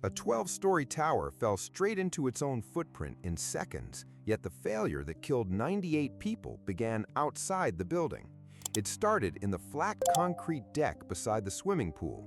A 12-story tower fell straight into its own footprint in seconds, yet the failure that killed 98 people began outside the building. It started in the flat concrete deck beside the swimming pool.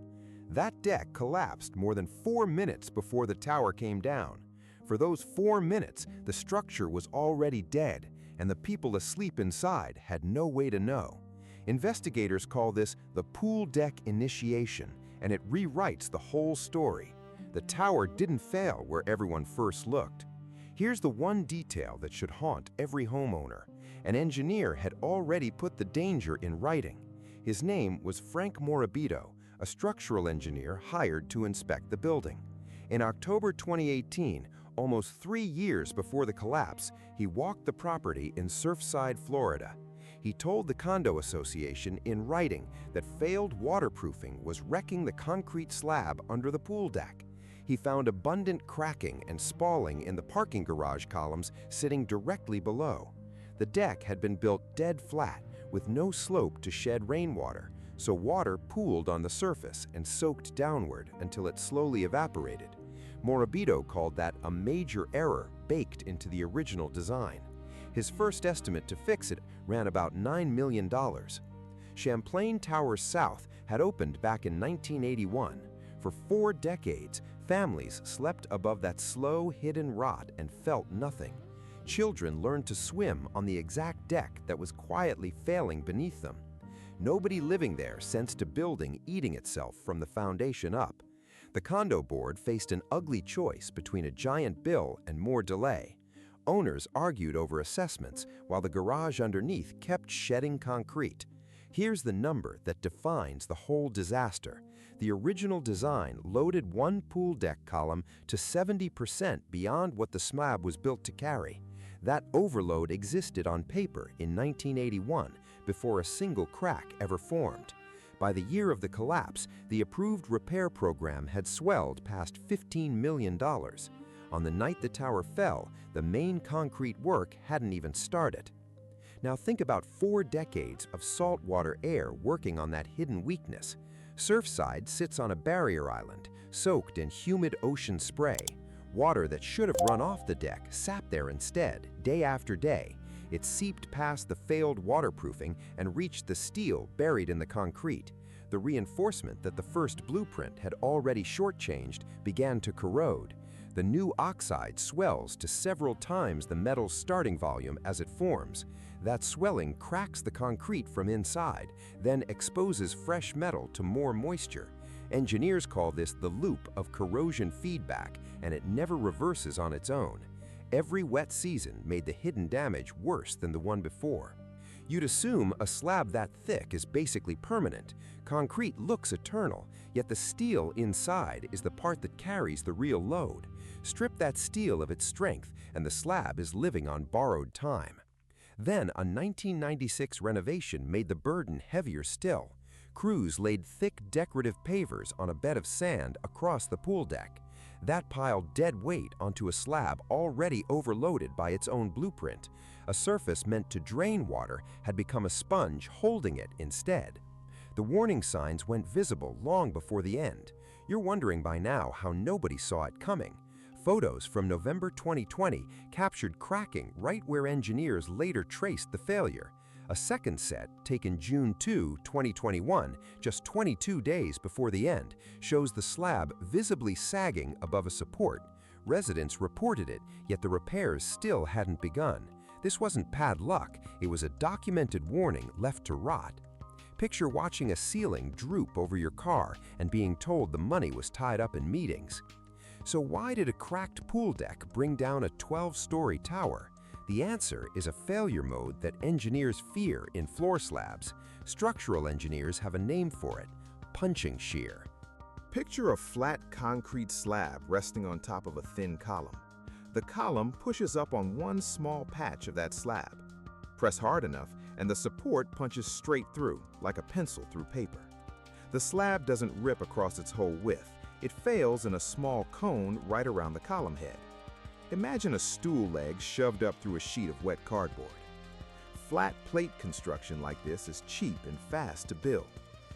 That deck collapsed more than 4 minutes before the tower came down. For those 4 minutes, the structure was already dead, and the people asleep inside had no way to know. Investigators call this the pool deck initiation, and it rewrites the whole story. The tower didn't fail where everyone first looked. Here's the one detail that should haunt every homeowner. An engineer had already put the danger in writing. His name was Frank Morabito, a structural engineer hired to inspect the building. In October 2018, almost 3 years before the collapse, he walked the property in Surfside, Florida. He told the condo association in writing that failed waterproofing was wrecking the concrete slab under the pool deck. He found abundant cracking and spalling in the parking garage columns sitting directly below. The deck had been built dead flat, with no slope to shed rainwater, so water pooled on the surface and soaked downward until it slowly evaporated. Morabito called that a major error baked into the original design. His first estimate to fix it ran about $9 million. Champlain Towers South had opened back in 1981. For 4 decades, families slept above that slow, hidden rot and felt nothing. Children learned to swim on the exact deck that was quietly failing beneath them. Nobody living there sensed a building eating itself from the foundation up. The condo board faced an ugly choice between a giant bill and more delay. Owners argued over assessments while the garage underneath kept shedding concrete. Here's the number that defines the whole disaster. The original design loaded one pool deck column to 70% beyond what the slab was built to carry. That overload existed on paper in 1981 before a single crack ever formed. By the year of the collapse, the approved repair program had swelled past $15 million. On the night the tower fell, the main concrete work hadn't even started. Now think about 4 decades of saltwater air working on that hidden weakness. Surfside sits on a barrier island, soaked in humid ocean spray. Water that should have run off the deck sat there instead, day after day. It seeped past the failed waterproofing and reached the steel buried in the concrete. The reinforcement that the first blueprint had already shortchanged began to corrode. The new oxide swells to several times the metal's starting volume as it forms. That swelling cracks the concrete from inside, then exposes fresh metal to more moisture. Engineers call this the loop of corrosion feedback, and it never reverses on its own. Every wet season made the hidden damage worse than the one before. You'd assume a slab that thick is basically permanent. Concrete looks eternal, yet the steel inside is the part that carries the real load. Strip that steel of its strength, and the slab is living on borrowed time. Then a 1996 renovation made the burden heavier still. Crews laid thick decorative pavers on a bed of sand across the pool deck. That piled dead weight onto a slab already overloaded by its own blueprint. A surface meant to drain water had become a sponge holding it instead. The warning signs went visible long before the end. You're wondering by now how nobody saw it coming. Photos from November 2020 captured cracking right where engineers later traced the failure. A second set, taken June 2, 2021, just 22 days before the end, shows the slab visibly sagging above a support. Residents reported it, yet the repairs still hadn't begun. This wasn't bad luck, it was a documented warning left to rot. Picture watching a ceiling droop over your car and being told the money was tied up in meetings. So why did a cracked pool deck bring down a 12-story tower? The answer is a failure mode that engineers fear in floor slabs. Structural engineers have a name for it: punching-shear. Picture a flat concrete slab resting on top of a thin column. The column pushes up on one small patch of that slab. Press hard enough, and the support punches straight through, like a pencil through paper. The slab doesn't rip across its whole width. It fails in a small cone right around the column head. Imagine a stool leg shoved up through a sheet of wet cardboard. Flat plate construction like this is cheap and fast to build.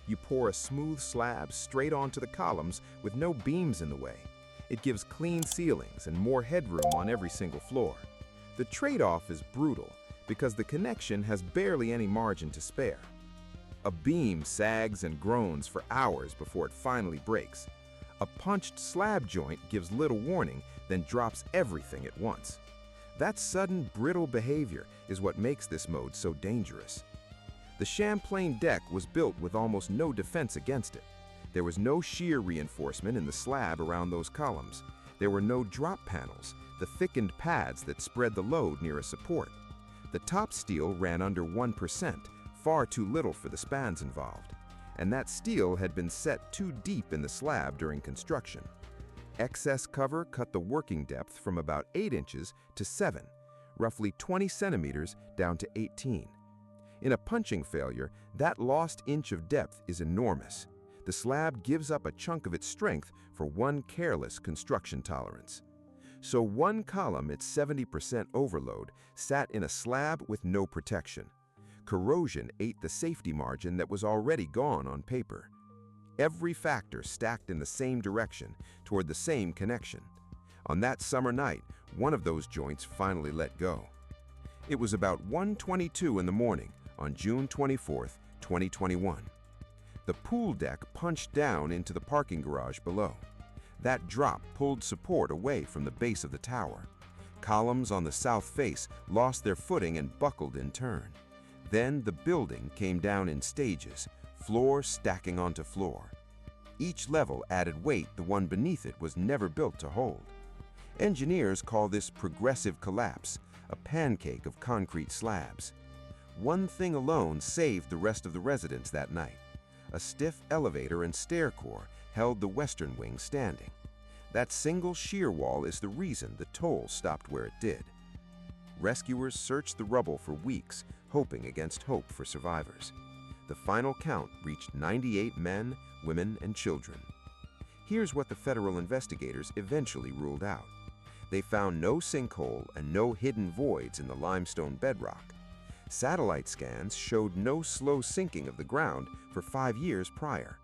You pour a smooth slab straight onto the columns with no beams in the way. It gives clean ceilings and more headroom on every single floor. The trade-off is brutal because the connection has barely any margin to spare. A beam sags and groans for hours before it finally breaks. A punched slab joint gives little warning, then drops everything at once. That sudden, brittle behavior is what makes this mode so dangerous. The Champlain deck was built with almost no defense against it. There was no shear reinforcement in the slab around those columns. There were no drop panels, the thickened pads that spread the load near a support. The top steel ran under 1%, far too little for the spans involved. And that steel had been set too deep in the slab during construction. Excess cover cut the working depth from about 8 inches to 7, roughly 20 centimeters down to 18. In a punching failure, that lost inch of depth is enormous. The slab gives up a chunk of its strength for one careless construction tolerance. So one column at 70% overload sat in a slab with no protection. Corrosion ate the safety margin that was already gone on paper. Every factor stacked in the same direction toward the same connection. On that summer night, one of those joints finally let go. It was about 1:22 in the morning on June 24, 2021. The pool deck punched down into the parking garage below. That drop pulled support away from the base of the tower. Columns on the south face lost their footing and buckled in turn. Then the building came down in stages, floor stacking onto floor. Each level added weight the one beneath it was never built to hold. Engineers call this progressive collapse, a pancake of concrete slabs. One thing alone saved the rest of the residents that night. A stiff elevator and stair core held the western wing standing. That single shear wall is the reason the toll stopped where it did. Rescuers searched the rubble for weeks, hoping against hope for survivors. The final count reached 98 men, women, and children. Here's what the federal investigators eventually ruled out. They found no sinkhole and no hidden voids in the limestone bedrock. Satellite scans showed no slow sinking of the ground for 5 years prior.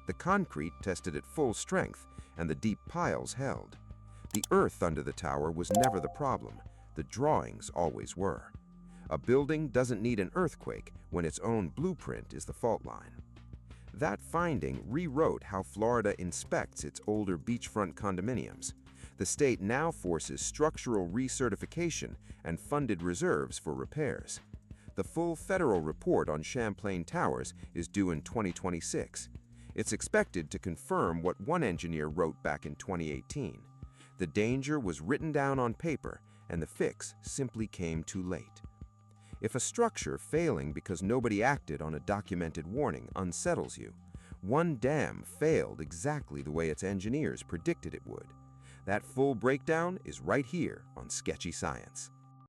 The concrete tested at full strength, and the deep piles held. The earth under the tower was never the problem. The drawings always were. A building doesn't need an earthquake when its own blueprint is the fault line. That finding rewrote how Florida inspects its older beachfront condominiums. The state now forces structural recertification and funded reserves for repairs. The full federal report on Champlain Towers is due in 2026. It's expected to confirm what one engineer wrote back in 2018. The danger was written down on paper, and the fix simply came too late. If a structure failing because nobody acted on a documented warning unsettles you, one dam failed exactly the way its engineers predicted it would. That full breakdown is right here on Sketchy Science.